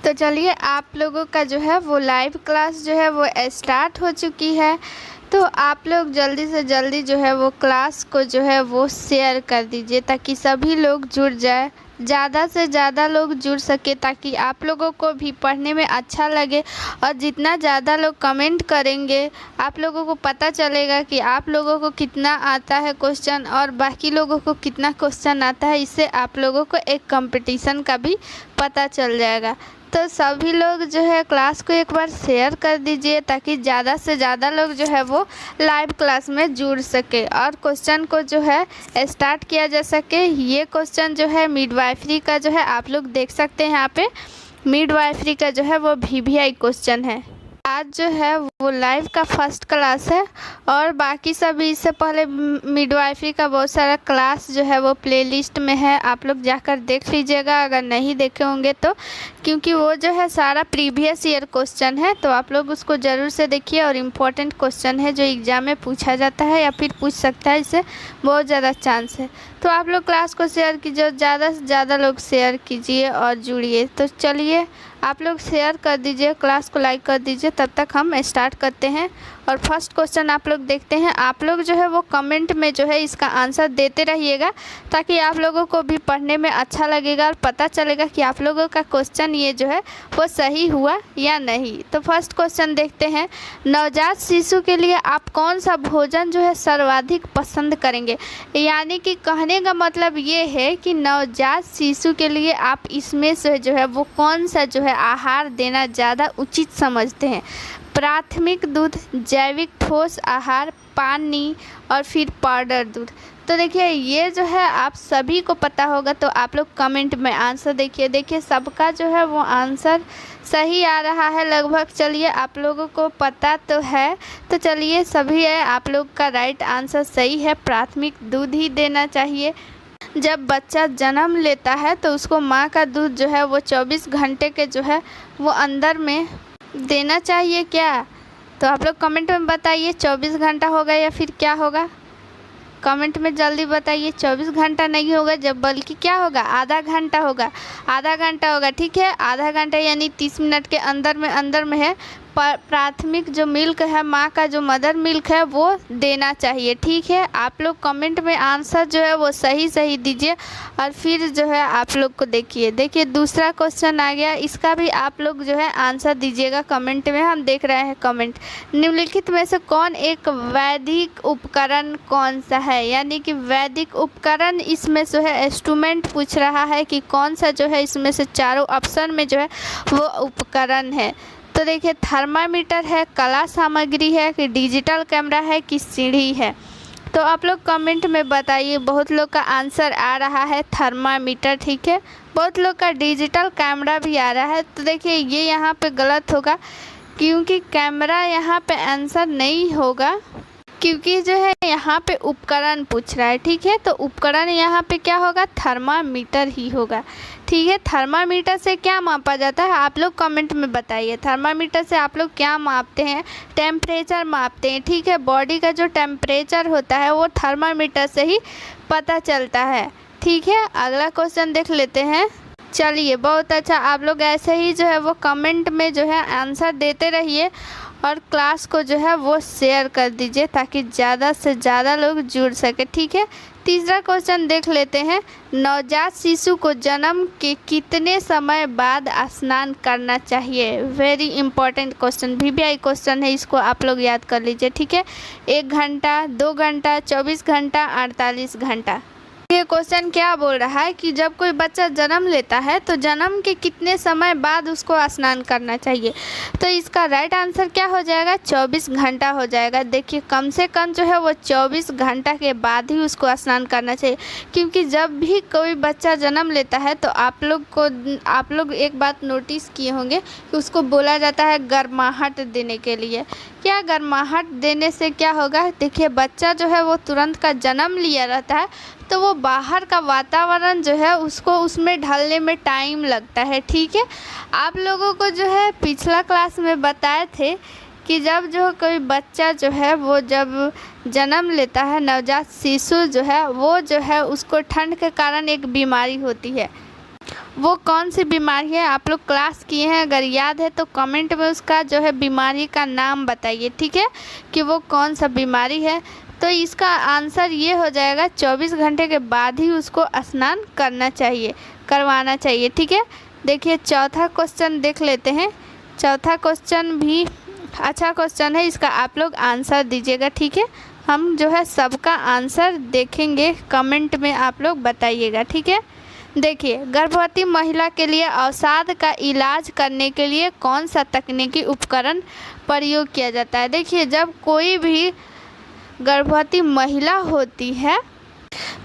तो चलिए आप लोगों का जो है वो लाइव क्लास जो है वो स्टार्ट हो चुकी है। तो आप लोग जल्दी से जल्दी जो है वो क्लास को जो है वो शेयर कर दीजिए ताकि सभी लोग जुड़ जाए, ज़्यादा से ज़्यादा लोग जुड़ सके ताकि आप लोगों को भी पढ़ने में अच्छा लगे। और जितना ज़्यादा लोग कमेंट करेंगे आप लोगों को पता चलेगा कि आप लोगों को कितना आता है क्वेश्चन और बाकी लोगों को कितना क्वेश्चन आता है। इससे आप लोगों को एक कंपटीशन का भी पता चल जाएगा। तो सभी लोग जो है क्लास को एक बार शेयर कर दीजिए ताकि ज़्यादा से ज़्यादा लोग जो है वो लाइव क्लास में जुड़ सके और क्वेश्चन को जो है स्टार्ट किया जा सके। ये क्वेश्चन जो है मिडवाइफरी का जो है आप लोग देख सकते हैं यहाँ पे मिडवाइफरी का जो है वो VVI क्वेश्चन है। आज जो है वो लाइव का फर्स्ट क्लास है और बाकी सभी इससे पहले मिडवाइफरी का बहुत सारा क्लास जो है वो प्लेलिस्ट में है, आप लोग जाकर देख लीजिएगा अगर नहीं देखे होंगे तो, क्योंकि वो जो है सारा प्रीवियस ईयर क्वेश्चन है। तो आप लोग उसको ज़रूर से देखिए और इम्पोर्टेंट क्वेश्चन है जो एग्ज़ाम में पूछा जाता है या फिर पूछ सकता है, इससे बहुत ज़्यादा चांस है। तो आप लोग क्लास को शेयर कीजिए, ज़्यादा से ज़्यादा लोग शेयर कीजिए और जुड़िए। तो चलिए आप लोग शेयर कर दीजिए, क्लास को लाइक कर दीजिए, तब तक हम स्टार्ट करते हैं। और फर्स्ट क्वेश्चन आप लोग देखते हैं। आप लोग जो है वो कमेंट में जो है इसका आंसर देते रहिएगा ताकि आप लोगों को भी पढ़ने में अच्छा लगेगा और पता चलेगा कि आप लोगों का क्वेश्चन ये जो है वो सही हुआ या नहीं। तो फर्स्ट क्वेश्चन देखते हैं, नवजात शिशु के लिए आप कौन सा भोजन जो है सर्वाधिक पसंद करेंगे। यानी कि कहने का मतलब ये है कि नवजात शिशु के लिए आप इसमें से जो है वो कौन सा जो है आहार देना ज़्यादा उचित समझते हैं। प्राथमिक दूध, जैविक ठोस आहार, पानी और फिर पाउडर दूध। तो देखिए ये जो है आप सभी को पता होगा, तो आप लोग कमेंट में आंसर देखिए सबका जो है वो आंसर सही आ रहा है लगभग। चलिए आप लोगों को पता तो है, तो चलिए सभी है आप लोग का राइट आंसर सही है, प्राथमिक दूध ही देना चाहिए। जब बच्चा जन्म लेता है तो उसको माँ का दूध जो है वो 24 घंटे के जो है वो अंदर में देना चाहिए क्या। तो आप लोग कमेंट में बताइए 24 घंटा होगा या फिर क्या होगा, कमेंट में जल्दी बताइए। 24 घंटा नहीं होगा, जब बल्कि क्या होगा, आधा घंटा होगा, आधा घंटा होगा। ठीक है, आधा घंटा यानी 30 मिनट के अंदर में है। प्राथमिक जो मिल्क है, माँ का जो मदर मिल्क है वो देना चाहिए। ठीक है, आप लोग कमेंट में आंसर जो है वो सही दीजिए और फिर जो है आप लोग को देखिए दूसरा क्वेश्चन आ गया, इसका भी आप लोग जो है आंसर दीजिएगा कमेंट में। हम देख रहे हैं कमेंट, निम्नलिखित में से कौन एक वैदिक उपकरण कौन सा है। यानी कि वैदिक उपकरण इसमें जो है इंस्ट्रूमेंट पूछ रहा है कि कौन सा जो है इसमें से चारों ऑप्शन में जो है वो उपकरण है। तो देखिए थर्मामीटर है, कला सामग्री है कि डिजिटल कैमरा है कि सीढ़ी है। तो आप लोग कमेंट में बताइए। बहुत लोग का आंसर आ रहा है थर्मामीटर, ठीक है, बहुत लोग का डिजिटल कैमरा भी आ रहा है। तो देखिए ये यहाँ पे गलत होगा क्योंकि कैमरा यहाँ पे आंसर नहीं होगा, क्योंकि जो है यहाँ पे उपकरण पूछ रहा है। ठीक है, तो उपकरण यहाँ पे क्या होगा, थर्मामीटर ही होगा। ठीक है, थर्मामीटर से क्या मापा जाता है आप लोग कमेंट में बताइए। थर्मामीटर से आप लोग क्या मापते हैं, टेम्परेचर मापते हैं। ठीक है, बॉडी का जो टेम्परेचर होता है वो थर्मामीटर से ही पता चलता है। ठीक है, अगला क्वेश्चन देख लेते हैं। चलिए बहुत अच्छा, आप लोग ऐसे ही जो है वो कमेंट में जो है आंसर देते रहिए और क्लास को जो है वो शेयर कर दीजिए ताकि ज़्यादा से ज़्यादा लोग जुड़ सके। ठीक है, तीसरा क्वेश्चन देख लेते हैं, नवजात शिशु को जन्म के कितने समय बाद स्नान करना चाहिए। Very important question, VVI question है, इसको आप लोग याद कर लीजिए। ठीक है, 1 घंटा, 2 घंटा, 24 घंटा, 48 घंटा। ये क्वेश्चन क्या बोल रहा है कि जब कोई बच्चा जन्म लेता है तो जन्म के कितने समय बाद उसको स्नान करना चाहिए। तो इसका राइट आंसर क्या हो जाएगा, 24 घंटा हो जाएगा। देखिए कम से कम जो है वो 24 घंटा के बाद ही उसको स्नान करना चाहिए, क्योंकि जब भी कोई बच्चा जन्म लेता है तो आप लोग एक बात नोटिस किए होंगे कि उसको बोला जाता है गर्माहट देने के लिए। क्या गर्माहट देने से क्या होगा, देखिए बच्चा जो है वो तुरंत का जन्म लिया रहता है तो वो बाहर का वातावरण जो है उसको उसमें ढलने में टाइम लगता है। ठीक है, आप लोगों को जो है पिछला क्लास में बताए थे कि जब जो कोई बच्चा जो है वो जब जन्म लेता है, नवजात शिशु जो है वो जो है उसको ठंड के कारण एक बीमारी होती है, वो कौन सी बीमारी है। आप लोग क्लास किए हैं, अगर याद है तो कमेंट में उसका जो है बीमारी का नाम बताइए, ठीक है, कि वो कौन सा बीमारी है। तो इसका आंसर ये हो जाएगा 24 घंटे के बाद ही उसको स्नान करवाना चाहिए, ठीक है। देखिए चौथा क्वेश्चन देख लेते हैं। चौथा क्वेश्चन भी अच्छा क्वेश्चन है, इसका आप लोग आंसर दीजिएगा, ठीक है। हम जो है सबका आंसर देखेंगे, कमेंट में आप लोग बताइएगा, ठीक है। देखिए गर्भवती महिला के लिए अवसाद का इलाज करने के लिए कौन सा तकनीकी उपकरण प्रयोग किया जाता है। देखिए जब कोई भी गर्भवती महिला होती है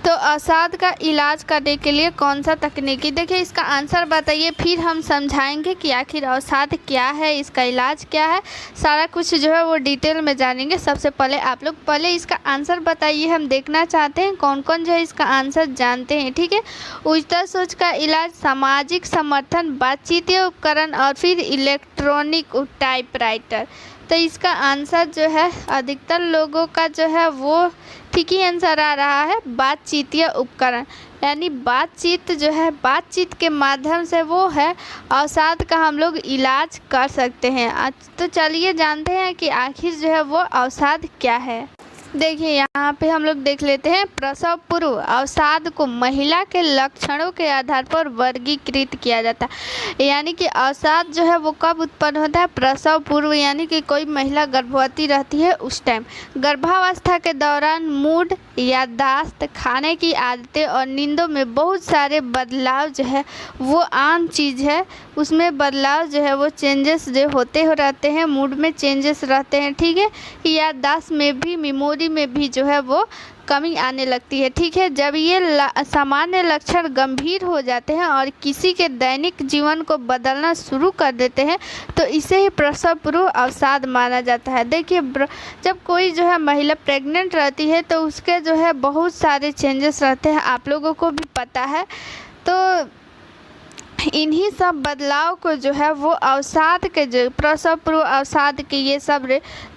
तो अवसाद का इलाज करने के लिए कौन सा तकनीकी, देखिए इसका आंसर बताइए, फिर हम समझाएंगे कि आखिर अवसाद क्या है, इसका इलाज क्या है, सारा कुछ जो है वो डिटेल में जानेंगे। सबसे पहले आप लोग पहले इसका आंसर बताइए, हम देखना चाहते हैं कौन कौन जो है इसका आंसर जानते हैं, ठीक है। उच्चतर सोच का इलाज, सामाजिक समर्थन, बातचीतीय उपकरण और फिर इलेक्ट्रॉनिक टाइपराइटर। तो इसका आंसर जो है अधिकतर लोगों का जो है वो ठीक ही आंसर आ रहा है, बातचीतीय उपकरण। यानी बातचीत जो है, बातचीत के माध्यम से वो है अवसाद का हम लोग इलाज कर सकते हैं। तो चलिए जानते हैं कि आखिर जो है वो अवसाद क्या है। देखिए यहाँ पे हम लोग देख लेते हैं, प्रसव पूर्व अवसाद को महिला के लक्षणों के आधार पर वर्गीकृत किया जाता है। यानी कि अवसाद जो है वो कब उत्पन्न होता है, प्रसव पूर्व, यानी कि कोई महिला गर्भवती रहती है उस टाइम। गर्भावस्था के दौरान मूड, याददाश्त, खाने की आदतें और नींदों में बहुत सारे बदलाव जो है वो आम चीज़ है। उसमें बदलाव जो है वो चेंजेस जो होते हो रहते हैं, मूड में चेंजेस रहते हैं, ठीक है। याददाश्त में भी, मेमोरी में भी जो है वो कमी आने लगती है, ठीक है। जब ये सामान्य लक्षण गंभीर हो जाते हैं और किसी के दैनिक जीवन को बदलना शुरू कर देते हैं तो इसे ही प्रसव पूर्व अवसाद माना जाता है। देखिए जब कोई जो है महिला प्रेग्नेंट रहती है तो उसके जो है बहुत सारे चेंजेस रहते हैं, आप लोगों को भी पता है। तो इन्हीं सब बदलाव को जो है वो अवसाद के, जो प्रसव पूर्व अवसाद के ये सब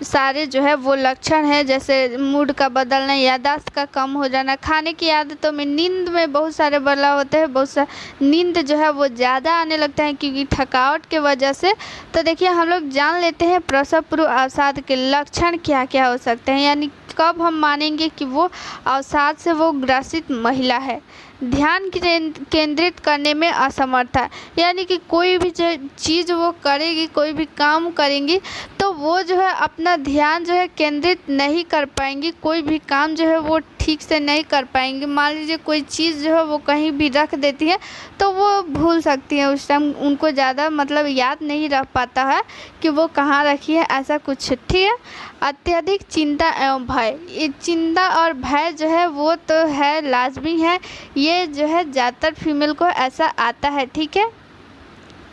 सारे जो है वो लक्षण है, जैसे मूड का बदलना, याददाश्त का कम हो जाना, खाने की आदतों में, नींद में बहुत सारे बदलाव होते हैं, बहुत सारा नींद जो है वो ज़्यादा आने लगता है क्योंकि थकावट के वजह से। तो देखिए हम लोग जान लेते हैं प्रसव पूर्व अवसाद के लक्षण क्या क्या हो सकते हैं, यानी कब हम मानेंगे कि वो अवसाद से वो ग्रसित महिला है। ध्यान केंद्रित करने में असमर्थता, यानी कि कोई भी चीज़ वो करेगी, कोई भी काम करेंगी तो वो जो है अपना ध्यान जो है केंद्रित नहीं कर पाएंगी, कोई भी काम जो है वो ठीक से नहीं कर पाएंगी। मान लीजिए कोई चीज़ जो है वो कहीं भी रख देती है तो वो भूल सकती है, उस टाइम उनको ज़्यादा मतलब याद नहीं रह पाता है कि वो कहाँ रखी है, ऐसा कुछ, ठीक है। अत्यधिक चिंता एवं भय, ये चिंता और भय जो है वो तो है, लाजमी है, ये जो है ज़्यादातर फीमेल को ऐसा आता है, ठीक है।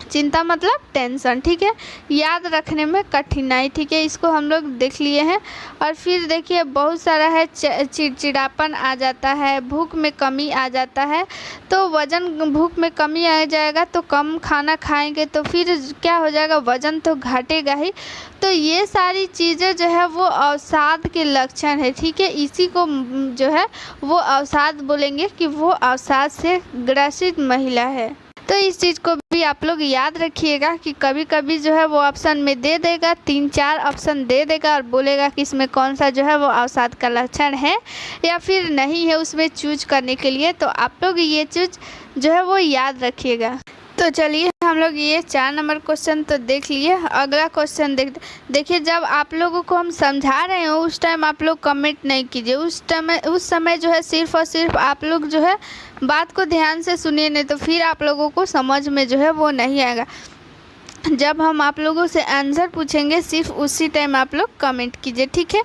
चिंता मतलब टेंशन, ठीक है। याद रखने में कठिनाई, ठीक है, इसको हम लोग देख लिए हैं। और फिर देखिए बहुत सारा है, चिड़चिड़ापन आ जाता है, भूख में कमी आ जाता है। तो वज़न, भूख में कमी आ जाएगा तो कम खाना खाएंगे तो फिर क्या हो जाएगा, वज़न तो घटेगा ही। तो ये सारी चीज़ें जो है वो अवसाद के लक्षण है, ठीक है। इसी को जो है वो अवसाद बोलेंगे कि वो अवसाद से ग्रसित महिला है। तो इस चीज़ को भी आप लोग याद रखिएगा कि कभी कभी जो है वो ऑप्शन में दे देगा, 3-4 ऑप्शन दे देगा और बोलेगा कि इसमें कौन सा जो है वो अवसाद का लक्षण है या फिर नहीं है, उसमें चूज करने के लिए। तो आप लोग ये चीज़ जो है वो याद रखिएगा। तो चलिए हम लोग ये 4 नंबर क्वेश्चन तो देख लिए। अगला क्वेश्चन देखिए, जब आप लोगों को हम समझा रहे हो उस टाइम आप लोग कमेंट नहीं कीजिए, उस समय जो है सिर्फ और सिर्फ आप लोग जो है बात को ध्यान से सुनिए, नहीं तो फिर आप लोगों को समझ में जो है वो नहीं आएगा। जब हम आप लोगों से आंसर पूछेंगे सिर्फ उसी टाइम आप लोग कमेंट कीजिए, ठीक है।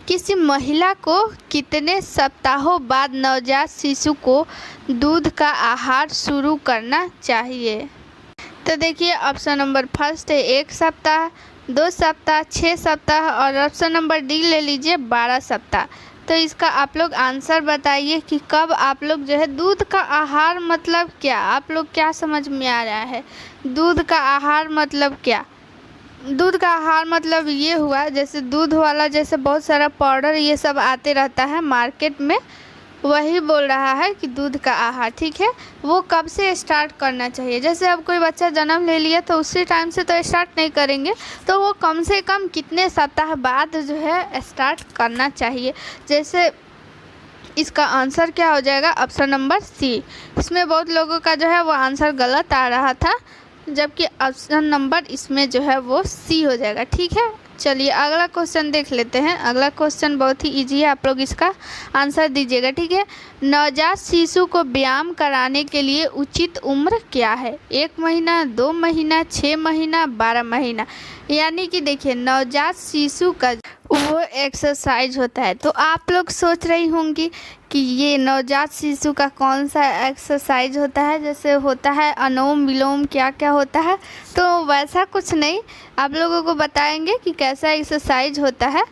किसी महिला को कितने सप्ताहों बाद नवजात शिशु को दूध का आहार शुरू करना चाहिए। तो देखिए ऑप्शन नंबर फर्स्ट है 1 सप्ताह, 2 सप्ताह, 6 सप्ताह और ऑप्शन नंबर डी ले लीजिए 12 सप्ताह। तो इसका आप लोग आंसर बताइए कि कब आप लोग जो है दूध का आहार मतलब क्या, आप लोग क्या समझ में आ रहा है। दूध का आहार मतलब क्या, दूध का आहार मतलब ये हुआ जैसे दूध वाला, जैसे बहुत सारा पाउडर ये सब आते रहता है मार्केट में, वही बोल रहा है कि दूध का आहार, ठीक है, वो कब से स्टार्ट करना चाहिए। जैसे अब कोई बच्चा जन्म ले लिया तो उसी टाइम से तो स्टार्ट नहीं करेंगे, तो वो कम से कम कितने सप्ताह बाद जो है स्टार्ट करना चाहिए। जैसे इसका आंसर क्या हो जाएगा, ऑप्शन नंबर सी। इसमें बहुत लोगों का जो है वो आंसर गलत आ रहा था, जबकि ऑप्शन नंबर इसमें जो है वो सी हो जाएगा, ठीक है। चलिए अगला क्वेश्चन देख लेते हैं। अगला क्वेश्चन बहुत ही इजी है, आप लोग इसका आंसर दीजिएगा, ठीक है। नवजात शिशु को व्यायाम कराने के लिए उचित उम्र क्या है? 1 महीना, 2 महीना, 6 महीना, 12 महीना। यानी कि देखिए नवजात शिशु का वो एक्सरसाइज होता है, तो आप लोग सोच रही होंगी कि ये नवजात शिशु का कौन सा एक्सरसाइज होता है। जैसे होता है अनुलोम विलोम, क्या क्या होता है, तो वैसा कुछ नहीं, आप लोगों को बताएंगे कि कैसा एक्सरसाइज होता है।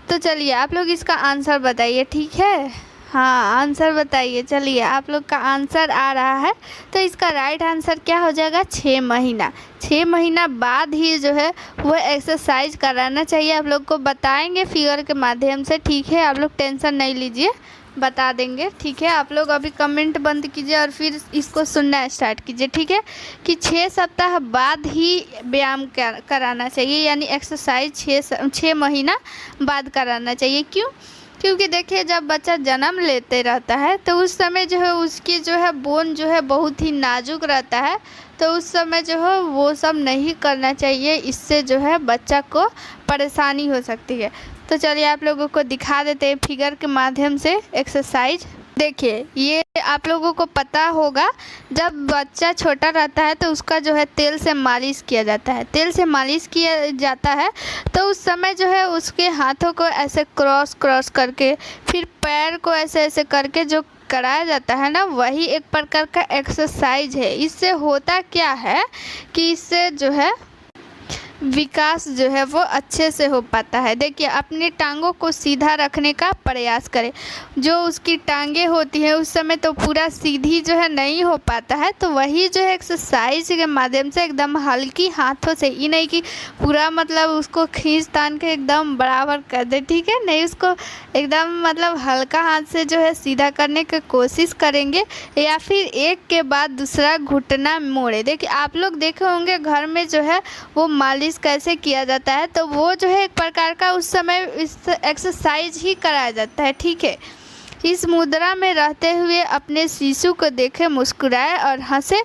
तो चलिए आप लोग इसका आंसर बताइए, ठीक है। हाँ आंसर बताइए। चलिए आप लोग का आंसर आ रहा है, तो इसका राइट आंसर क्या हो जाएगा, 6 महीना। 6 महीना बाद ही जो है वो एक्सरसाइज कराना चाहिए। आप लोग को बताएंगे फिगर के माध्यम से, ठीक है। आप लोग टेंशन नहीं लीजिए, बता देंगे, ठीक है। आप लोग अभी कमेंट बंद कीजिए और फिर इसको सुनना स्टार्ट कीजिए, ठीक है। कि 6 सप्ताह बाद ही व्यायाम कराना चाहिए, यानी एक्सरसाइज 6 महीना बाद कराना चाहिए। क्यों? क्योंकि देखिए जब बच्चा जन्म लेते रहता है तो उस समय जो है उसकी जो है बोन जो है बहुत ही नाजुक रहता है, तो उस समय जो है वो सब नहीं करना चाहिए। इससे जो है बच्चा को परेशानी हो सकती है। तो चलिए आप लोगों को दिखा देते हैं फिगर के माध्यम से एक्सरसाइज। देखिए ये आप लोगों को पता होगा, जब बच्चा छोटा रहता है तो उसका जो है तेल से मालिश किया जाता है। तेल से मालिश किया जाता है तो उस समय जो है उसके हाथों को ऐसे क्रॉस क्रॉस करके, फिर पैर को ऐसे ऐसे करके जो कराया जाता है ना, वही एक प्रकार का एक्सरसाइज है। इससे होता क्या है कि इससे जो है विकास जो है वो अच्छे से हो पाता है। देखिए अपनी टांगों को सीधा रखने का प्रयास करें। जो उसकी टांगें होती हैं उस समय तो पूरा सीधी जो है नहीं हो पाता है, तो वही जो है एक्सरसाइज के माध्यम से एकदम हल्की हाथों से, ही नहीं कि पूरा मतलब उसको खींच तान के एकदम बराबर कर दे, ठीक है, नहीं, उसको एकदम मतलब हल्का हाथ से जो है सीधा करने की कोशिश करेंगे, या फिर एक के बाद दूसरा घुटना मोड़े। देखिए आप लोग देखे होंगे घर में जो है वो मालिश कैसे किया जाता है, तो वो जो है एक प्रकार का उस समय इस एक्सरसाइज ही कराया जाता है, ठीक है। इस मुद्रा में रहते हुए अपने शिशु को देखें, मुस्कुराए और हंसे।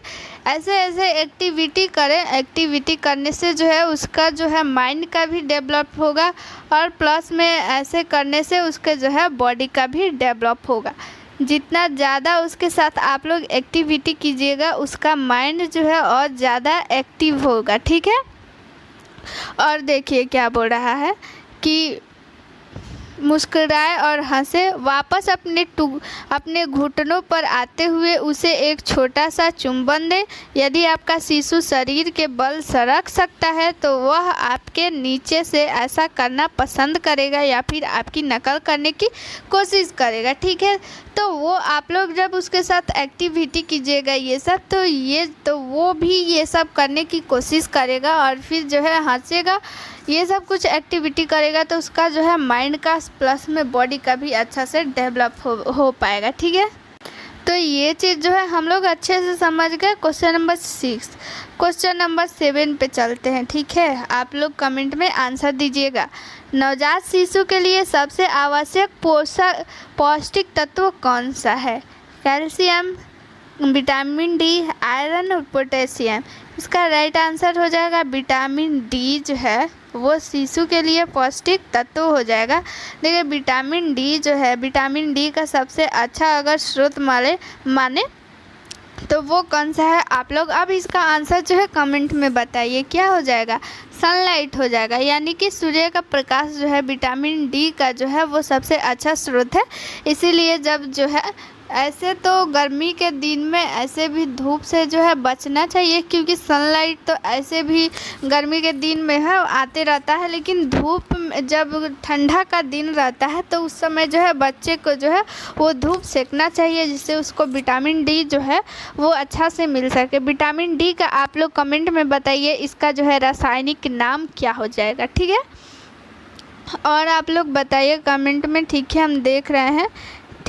ऐसे ऐसे एक्टिविटी करें। एक्टिविटी करने से जो है उसका जो है माइंड का भी डेवलप होगा, और प्लस में ऐसे करने से उसके जो है बॉडी का भी डेवलप होगा। जितना ज़्यादा उसके साथ आप लोग एक्टिविटी कीजिएगा उसका माइंड जो है और ज़्यादा एक्टिव होगा, ठीक है। और देखिए क्या बोल रहा है कि मुस्कुराए और हंसे। वापस अपने घुटनों पर आते हुए उसे एक छोटा सा चुंबन दें। यदि आपका शिशु शरीर के बल सरक सकता है तो वह आपके नीचे से ऐसा करना पसंद करेगा या फिर आपकी नकल करने की कोशिश करेगा, ठीक है। तो वो आप लोग जब उसके साथ एक्टिविटी कीजिएगा ये सब, तो वो भी ये सब करने की कोशिश करेगा और फिर जो है हंसेगा, ये सब कुछ एक्टिविटी करेगा, तो उसका जो है माइंड का प्लस में बॉडी का भी अच्छा से डेवलप हो पाएगा, ठीक है। तो ये चीज़ जो है हम लोग अच्छे से समझ गए। Question number 6। क्वेश्चन नंबर 7 पे चलते हैं, ठीक है। आप लोग कमेंट में आंसर दीजिएगा। नवजात शिशु के लिए सबसे आवश्यक पौष्टिक तत्व कौन सा है? कैल्शियम, विटामिन डी, आयरन और पोटेशियम। इसका राइट आंसर हो जाएगा विटामिन डी जो है वो शिशु के लिए पौष्टिक तत्व हो जाएगा। देखिए विटामिन डी जो है, विटामिन डी का सबसे अच्छा अगर स्रोत माने तो वो कौन सा है? आप लोग अब इसका आंसर जो है कमेंट में बताइए। क्या हो जाएगा? सनलाइट हो जाएगा, यानी कि सूर्य का प्रकाश जो है विटामिन डी का जो है वो सबसे अच्छा स्रोत है। इसीलिए जब जो है ऐसे तो गर्मी के दिन में ऐसे भी धूप से जो है बचना चाहिए, क्योंकि सनलाइट तो ऐसे भी गर्मी के दिन में है आते रहता है, लेकिन धूप जब ठंडा का दिन रहता है तो उस समय जो है बच्चे को जो है वो धूप सेकना चाहिए, जिससे उसको विटामिन डी जो है वो अच्छा से मिल सके। विटामिन डी का आप लोग कमेंट में बताइए इसका जो है रासायनिक नाम क्या हो जाएगा, ठीक है। और आप लोग बताइए कमेंट में, ठीक है, हम देख रहे हैं,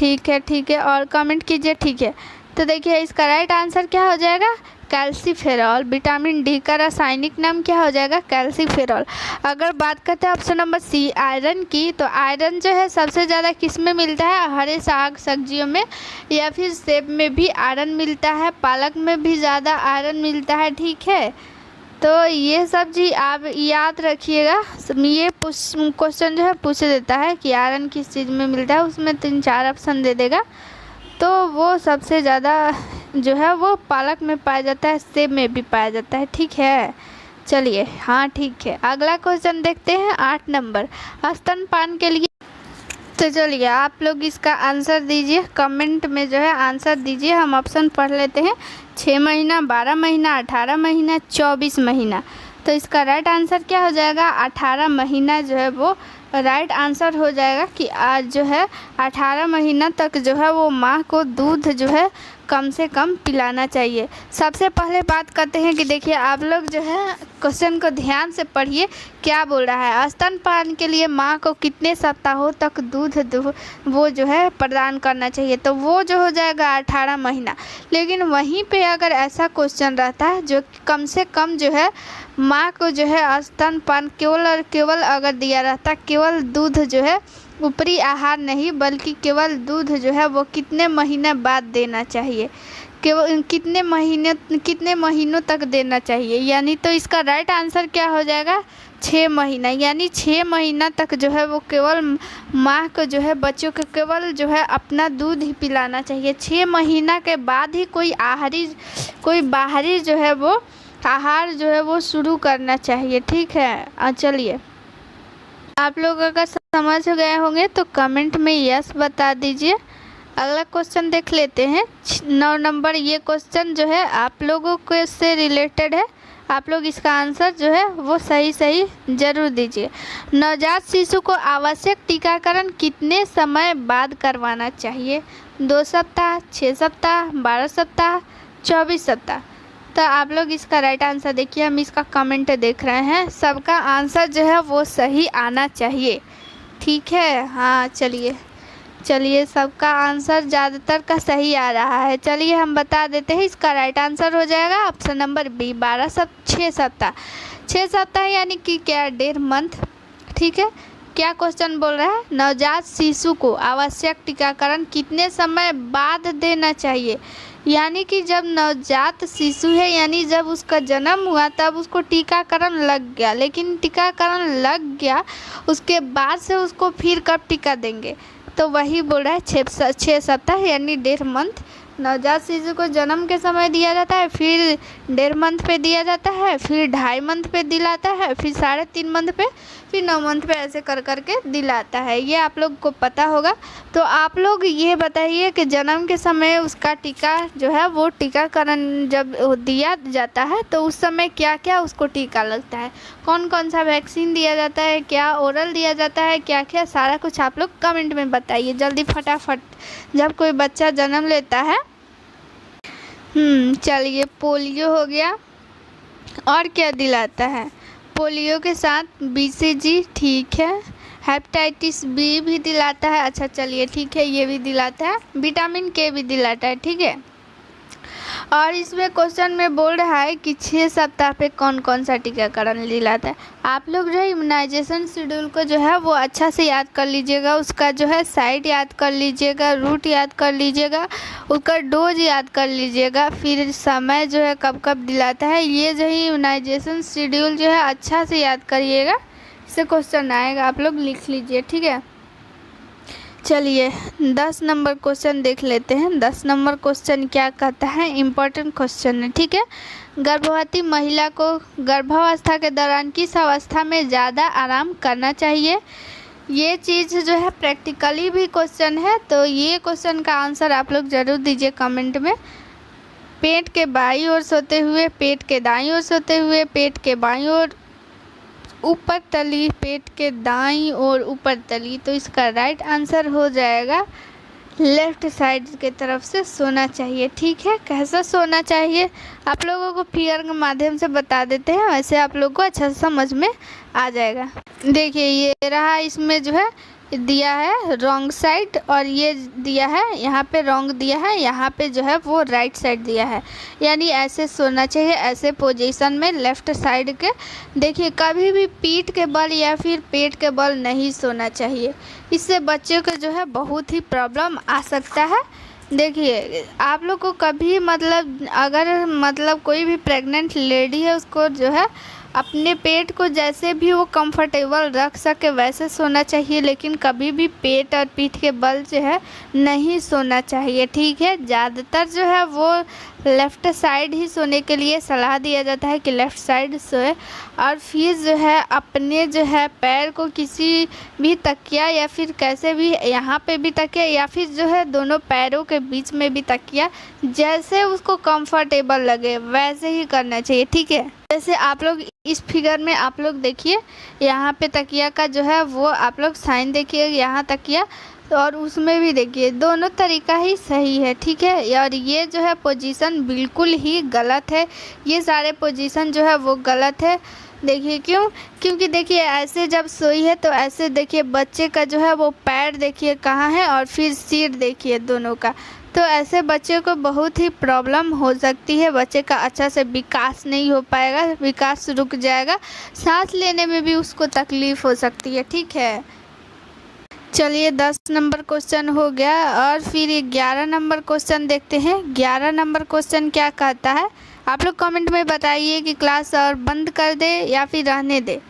ठीक है और कमेंट कीजिए। ठीक है, तो देखिए इसका राइट आंसर क्या हो जाएगा, कैल्सीफेरॉल। विटामिन डी का रासायनिक नाम क्या हो जाएगा, कैल्सीफेरॉल। अगर बात करते हैं ऑप्शन नंबर सी आयरन की, तो आयरन जो है सबसे ज़्यादा किस में मिलता है, हरे साग सब्जियों में, या फिर सेब में भी आयरन मिलता है, पालक में भी ज़्यादा आयरन मिलता है। ठीक है, तो ये सब चीज़ आप याद रखिएगा। ये क्वेश्चन जो है पूछ देता है कि आयरन किस चीज़ में मिलता है, उसमें 3-4 ऑप्शन दे देगा, तो वो सबसे ज़्यादा जो है वो पालक में पाया जाता है, सेब में भी पाया जाता है। ठीक है, चलिए हाँ ठीक है, अगला क्वेश्चन देखते हैं 8 नंबर स्तनपान के लिए। तो चलिए आप लोग इसका आंसर दीजिए, कमेंट में जो है आंसर दीजिए। हम ऑप्शन पढ़ लेते हैं, 6 महीना, 12 महीना, 18 महीना, 24 महीना। तो इसका राइट आंसर क्या हो जाएगा, 18 महीना जो है वो राइट आंसर हो जाएगा कि आज जो है 18 महीना तक जो है वो माँ को दूध जो है कम से कम पिलाना चाहिए। सबसे पहले बात करते हैं कि देखिए आप लोग जो है क्वेश्चन को ध्यान से पढ़िए, क्या बोल रहा है, स्तनपान के लिए माँ को कितने सप्ताहों तक दूध वो जो है प्रदान करना चाहिए, तो वो जो हो जाएगा 18 महीना। लेकिन वहीं पे अगर ऐसा क्वेश्चन रहता है जो कम से कम जो है माँ को जो है स्तनपान केवल और केवल अगर दिया रहता, केवल दूध जो है, ऊपरी आहार नहीं बल्कि केवल दूध जो है वो कितने महीने बाद देना चाहिए, केवल कितने महीनों तक देना चाहिए, यानी तो इसका राइट आंसर क्या हो जाएगा, 6 महीना। यानी 6 महीना तक जो है वो केवल माँ को जो है बच्चों को केवल जो है अपना दूध ही पिलाना चाहिए। 6 महीना के बाद ही कोई बाहरी जो है वो आहार जो है वो शुरू करना चाहिए। ठीक है, चलिए आप लोग अगर समझ गए होंगे तो कमेंट में यस बता दीजिए। अगला क्वेश्चन देख लेते हैं 9 नंबर। ये क्वेश्चन जो है आप लोगों के से रिलेटेड है, आप लोग इसका आंसर जो है वो सही ज़रूर दीजिए। नवजात शिशु को आवश्यक टीकाकरण कितने समय बाद करवाना चाहिए, 2 सप्ताह, 6 सप्ताह, 12 सप्ताह, 24 सप्ताह। तो आप लोग इसका राइट आंसर देखिए, हम इसका कमेंट देख रहे हैं, सबका आंसर जो है वो सही आना चाहिए। ठीक है, हाँ चलिए सबका आंसर ज़्यादातर का सही आ रहा है। चलिए हम बता देते हैं, इसका राइट आंसर हो जाएगा ऑप्शन नंबर बी, 6 सप्ताह। 6 सप्ताह यानी कि क्या, 1.5 मंथ। ठीक है, क्या क्वेश्चन बोल रहा है, नवजात शिशु को आवश्यक टीकाकरण कितने समय बाद देना चाहिए, यानी कि जब नवजात शिशु है यानी जब उसका जन्म हुआ तब उसको टीकाकरण लग गया, लेकिन टीकाकरण लग गया उसके बाद से उसको फिर कब टीका देंगे, तो वही बोल रहा है 6 सप्ताह यानी 1.5 मंथ। नवजात शिशु को जन्म के समय दिया जाता है, फिर 1.5 मंथ पे दिया जाता है, फिर 2.5 मंथ पे दिलाता है, फिर 3.5 मंथ पे, फिर 9 मंथ पे, ऐसे कर करके दिलाता है। ये आप लोग को पता होगा। तो आप लोग ये बताइए कि जन्म के समय उसका टीका जो है वो टीकाकरण जब दिया जाता है तो उस समय क्या क्या उसको टीका लगता है, कौन कौन सा वैक्सीन दिया जाता है, क्या ओरल दिया जाता है, क्या क्या, सारा कुछ आप लोग कमेंट में बताइए जल्दी फटाफट। जब कोई बच्चा जन्म लेता है, चलिए पोलियो हो गया, और क्या दिलाता है, पोलियो के साथ BCG, ठीक है, हेपेटाइटिस बी भी दिलाता है। अच्छा चलिए ठीक है, ये भी दिलाता है, विटामिन K भी दिलाता है। ठीक है, और इसमें क्वेश्चन में बोल रहा है कि 6 सप्ताह पे कौन कौन सा टीकाकरण दिलाता है। आप लोग जो है इम्यूनाइजेशन शेड्यूल को जो है वो अच्छा से याद कर लीजिएगा, उसका जो है साइड याद कर लीजिएगा, रूट याद कर लीजिएगा, उसका डोज याद कर लीजिएगा, फिर समय जो है कब कब दिलाता है, ये जो है इम्यूनाइजेशन शेड्यूल जो है अच्छा से याद करिएगा, इससे क्वेश्चन आएगा, आप लोग लिख लीजिए। ठीक है, चलिए 10 नंबर क्वेश्चन देख लेते हैं। 10 नंबर क्वेश्चन क्या कहता है, इम्पोर्टेंट क्वेश्चन है। ठीक है, गर्भवती महिला को गर्भावस्था के दौरान किस अवस्था में ज़्यादा आराम करना चाहिए, ये चीज़ जो है प्रैक्टिकली भी क्वेश्चन है, तो ये क्वेश्चन का आंसर आप लोग ज़रूर दीजिए कमेंट में। पेट के बाईं ओर सोते हुए, पेट के दाईं ओर सोते हुए, पेट के बाईं ओर ऊपर तली, पेट के दाईं ओर ऊपर तली। तो इसका राइट आंसर हो जाएगा लेफ़्ट साइड के तरफ से सोना चाहिए। ठीक है, कैसा सोना चाहिए आप लोगों को फिगर के माध्यम से बता देते हैं, वैसे आप लोग को अच्छा से समझ में आ जाएगा। देखिए ये रहा, इसमें जो है दिया है रॉन्ग साइड, और ये दिया है यहाँ पे रॉन्ग दिया है, यहाँ पे जो है वो राइट साइड दिया है। यानी ऐसे सोना चाहिए, ऐसे पोजीशन में लेफ़्ट साइड के। देखिए कभी भी पीठ के बल या फिर पेट के बल नहीं सोना चाहिए, इससे बच्चे को जो है बहुत ही प्रॉब्लम आ सकता है। देखिए आप लोग को कभी मतलब अगर मतलब कोई भी प्रेग्नेंट लेडी है उसको जो है अपने पेट को जैसे भी वो कंफर्टेबल रख सके वैसे सोना चाहिए, लेकिन कभी भी पेट और पीठ के बल जो है नहीं सोना चाहिए, ठीक है। ज़्यादातर जो है वो लेफ़्ट साइड ही सोने के लिए सलाह दिया जाता है कि लेफ़्ट साइड सोए। और फिर जो है अपने जो है पैर को किसी भी तकिया या फिर कैसे भी यहाँ पे भी तकिया या फिर जो है दोनों पैरों के बीच में भी तकिया, जैसे उसको कंफर्टेबल लगे वैसे ही करना चाहिए, ठीक है। जैसे आप लोग इस फिगर में आप लोग देखिए यहाँ पे तकिया का जो है वो आप लोग साइन देखिए, यहाँ तकिया और उसमें भी देखिए, दोनों तरीका ही सही है, ठीक है। और ये जो है पोजीशन बिल्कुल ही गलत है, ये सारे पोजीशन जो है वो गलत है। देखिए क्यों? क्योंकि देखिए ऐसे जब सोई है तो ऐसे देखिए बच्चे का जो है वो पैर देखिए कहाँ है और फिर सिर देखिए दोनों का, तो ऐसे बच्चे को बहुत ही प्रॉब्लम हो सकती है, बच्चे का अच्छा से विकास नहीं हो पाएगा, विकास रुक जाएगा, सांस लेने में भी उसको तकलीफ़ हो सकती है, ठीक है। चलिए 10 नंबर क्वेश्चन हो गया और फिर 11 नंबर क्वेश्चन देखते हैं। 11 नंबर क्वेश्चन क्या कहता है, आप लोग कमेंट में बताइए कि क्लास और बंद कर दे या फिर रहने दे।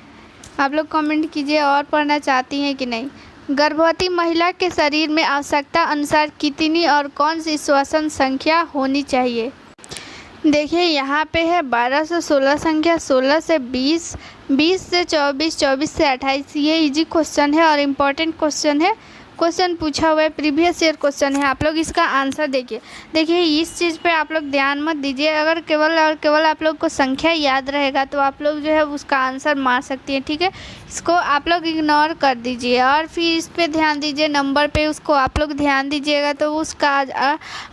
आप लोग कमेंट कीजिए और पढ़ना चाहती हैं कि नहीं। गर्भवती महिला के शरीर में आवश्यकता अनुसार कितनी और कौन सी श्वसन संख्या होनी चाहिए। देखिए यहाँ पे है 12 से 16 संख्या, 16 से 20, 20 से 24, 24 से 28। ये इजी क्वेश्चन है और इम्पॉर्टेंट क्वेश्चन है, क्वेश्चन पूछा हुआ है, प्रीवियस ईयर क्वेश्चन है। आप लोग इसका आंसर देखिए। देखिए इस चीज़ पे आप लोग ध्यान मत दीजिए, अगर केवल और केवल आप लोग को संख्या याद रहेगा तो आप लोग जो है उसका आंसर मार सकती हैं, ठीक है। इसको आप लोग इग्नोर कर दीजिए और फिर इस पे ध्यान दीजिए, नंबर पे उसको आप लोग ध्यान दीजिएगा तो उसका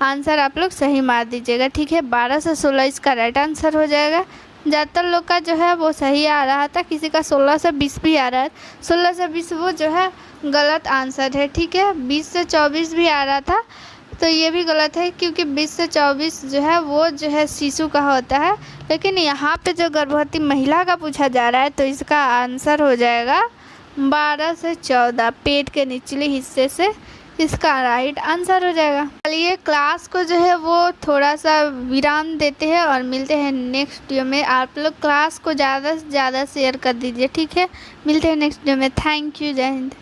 आंसर आप लोग सही मार दीजिएगा, ठीक है। 12 से 16 इसका राइट आंसर हो जाएगा। ज़्यादातर लोग का जो है वो सही आ रहा था, किसी का 16 से 20 भी आ रहा है, 16 से 20 वो जो है गलत आंसर है, ठीक है। 20 से 24 भी आ रहा था तो ये भी गलत है, क्योंकि 20 से 24 जो है वो जो है शिशु का होता है, लेकिन यहाँ पे जो गर्भवती महिला का पूछा जा रहा है तो इसका आंसर हो जाएगा 12 से 14, पेट के निचले हिस्से से इसका राइट आंसर हो जाएगा। चलिए क्लास को जो है वो थोड़ा सा विराम देते हैं और मिलते हैं नेक्स्ट वीडियो में। आप लोग क्लास को ज़्यादा से ज़्यादा शेयर कर दीजिए, ठीक है। मिलते हैं नेक्स्ट वीडियो में। थैंक यू, जय हिंद।